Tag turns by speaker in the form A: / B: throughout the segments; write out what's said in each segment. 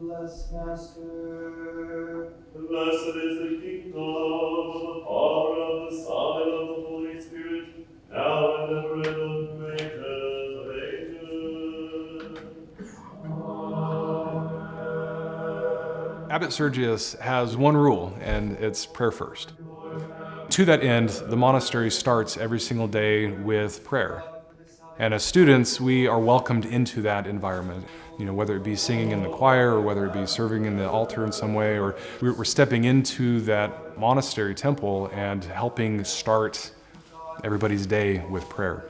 A: Bless Master.
B: Blessed is the kingdom of the Father, of the Son, and of the Holy Spirit, now and ever and unto ages of ages.
C: Abbot Sergius has one rule, and it's prayer first. To that end, the monastery starts every single day with prayer. And as students, we are welcomed into that environment. Whether it be singing in the choir or whether it be serving in the altar in some way, or we're stepping into that monastery temple and helping start everybody's day with prayer.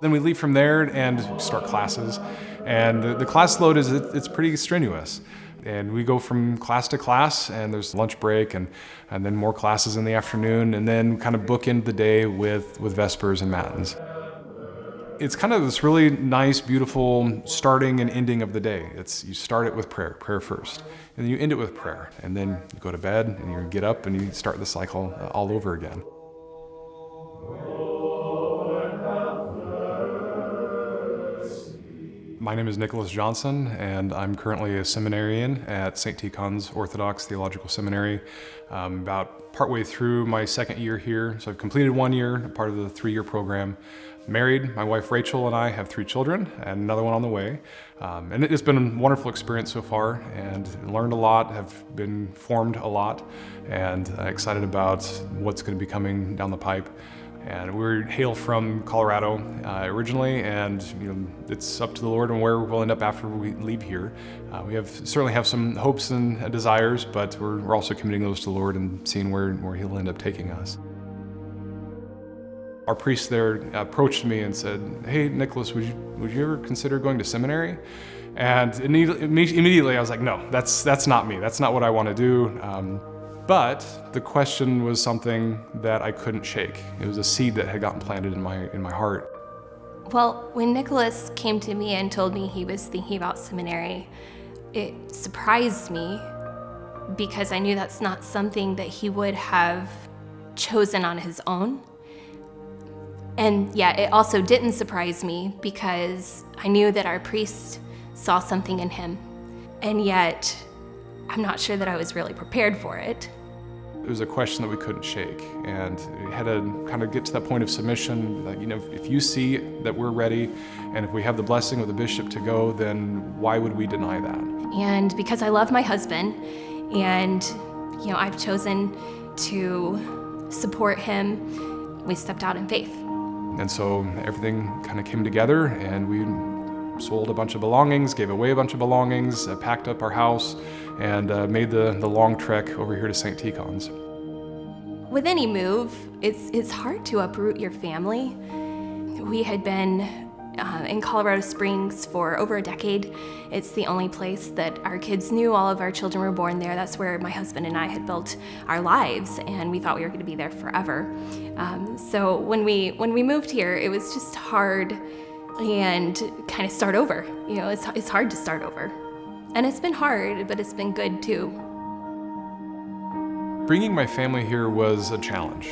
C: Then we leave from there and start classes. And the class load it's pretty strenuous. And we go from class to class, and there's lunch break, and then more classes in the afternoon, and then kind of bookend the day with Vespers and Matins. It's kind of this really nice, beautiful starting and ending of the day. You start it with prayer first, and then you end it with prayer, and then you go to bed, and you get up, and you start the cycle all over again. My name is Nicholas Johnson, and I'm currently a seminarian at St. Tikhon's Orthodox Theological Seminary. About partway through my second year here, so I've completed 1 year, part of the 3-year program. Married, my wife Rachel and I have 3 children, and another one on the way. And it's been a wonderful experience so far, and learned a lot, have been formed a lot, and excited about what's going to be coming down the pipe. And we hail from Colorado originally, and it's up to the Lord and where we'll end up after we leave here. We certainly have some hopes and desires, but we're also committing those to the Lord and seeing where He'll end up taking us. Our priest there approached me and said, "Hey, Nicholas, would you ever consider going to seminary?" And immediately I was like, "No, that's not me. That's not what I want to do." But the question was something that I couldn't shake. It was a seed that had gotten planted in my heart.
D: Well, when Nicholas came to me and told me he was thinking about seminary, it surprised me because I knew that's not something that he would have chosen on his own. And yet it also didn't surprise me because I knew that our priest saw something in him. And yet I'm not sure that I was really prepared for it.
C: It was a question that we couldn't shake, and we had to kind of get to that point of submission. That, if you see that we're ready, and if we have the blessing of the bishop to go, then why would we deny that?
D: And because I love my husband, and I've chosen to support him, we stepped out in faith.
C: And so everything kind of came together, and we sold a bunch of belongings, gave away a bunch of belongings, packed up our house, and made the long trek over here to St. Tikhon's.
D: With any move, it's hard to uproot your family. We had been in Colorado Springs for over a decade. It's the only place that our kids knew. All of our children were born there. That's where my husband and I had built our lives, and we thought we were going to be there forever. So when we moved here, it was just hard and kind of start over. It's hard to start over. And it's been hard, but it's been good too.
C: Bringing my family here was a challenge.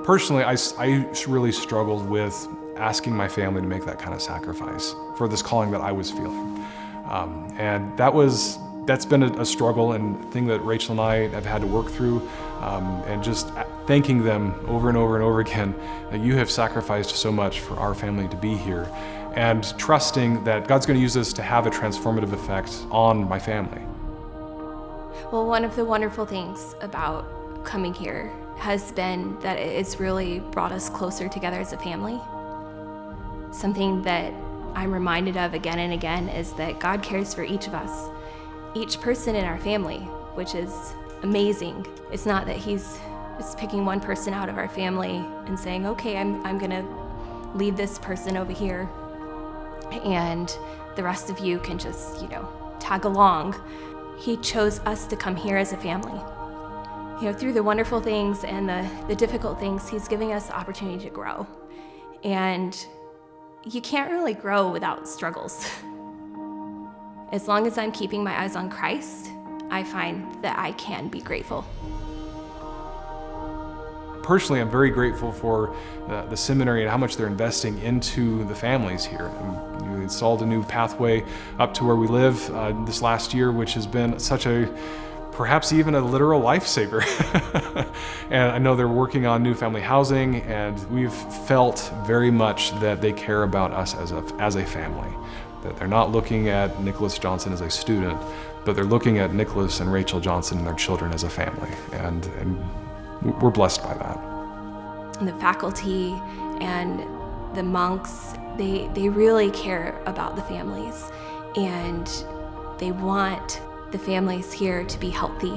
C: Personally, I really struggled with asking my family to make that kind of sacrifice for this calling that I was feeling. And that's been a struggle and thing that Rachel and I have had to work through, and just thanking them over and over and over again that you have sacrificed so much for our family to be here, and trusting that God's going to use this to have a transformative effect on my family.
D: Well, one of the wonderful things about coming here has been that it's really brought us closer together as a family. Something that I'm reminded of again and again is that God cares for each of us, each person in our family, which is amazing. It's not that He's just picking one person out of our family and saying, okay, I'm gonna lead this person over here, and the rest of you can just, tag along. He chose us to come here as a family. Through the wonderful things and the difficult things, He's giving us the opportunity to grow. And you can't really grow without struggles. As long as I'm keeping my eyes on Christ, I find that I can be grateful.
C: personally, I'm very grateful for the seminary and how much they're investing into the families here. And we installed a new pathway up to where we live this last year, which has been such a, perhaps even a literal lifesaver. And I know they're working on new family housing, and we've felt very much that they care about us as a family. That they're not looking at Nicholas Johnson as a student, but they're looking at Nicholas and Rachel Johnson and their children as a family. And we're blessed by that.
D: And the faculty and the monks, they really care about the families, and they want the families here to be healthy.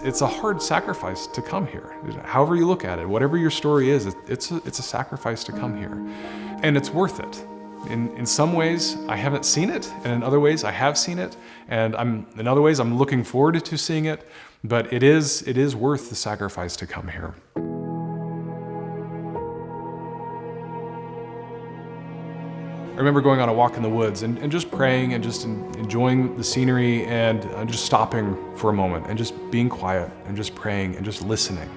C: It's a hard sacrifice to come here. However you look at it, whatever your story is, it's a sacrifice to come here. And it's worth it. In some ways, I haven't seen it, and in other ways, I have seen it, and in other ways, I'm looking forward to seeing it, but it is worth the sacrifice to come here. I remember going on a walk in the woods and just praying and just enjoying the scenery and just stopping for a moment and just being quiet and just praying and just listening.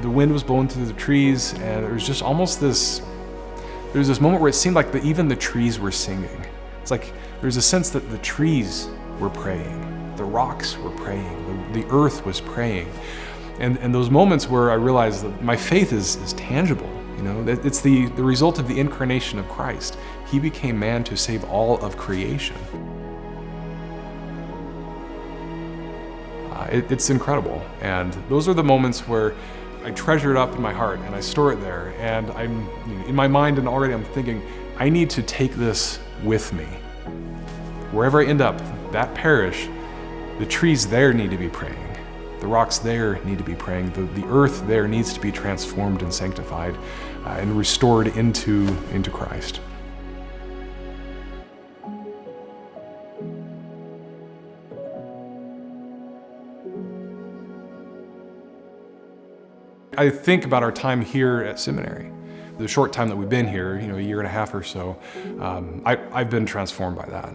C: The wind was blowing through the trees, and there was just almost there was this moment where it seemed like even the trees were singing. It's like there was a sense that the trees were praying, the rocks were praying, the earth was praying. And those moments where I realized that my faith is tangible. You know, it's the result of the incarnation of Christ. He became man to save all of creation. It's incredible, and those are the moments where I treasure it up in my heart and I store it there, and I'm in my mind, and already I'm thinking, I need to take this with me. Wherever I end up, that parish, the trees there need to be praying. The rocks there need to be praying. The earth there needs to be transformed and sanctified and restored into Christ. I think about our time here at seminary. The short time that we've been here, a year and a half or so, I've been transformed by that.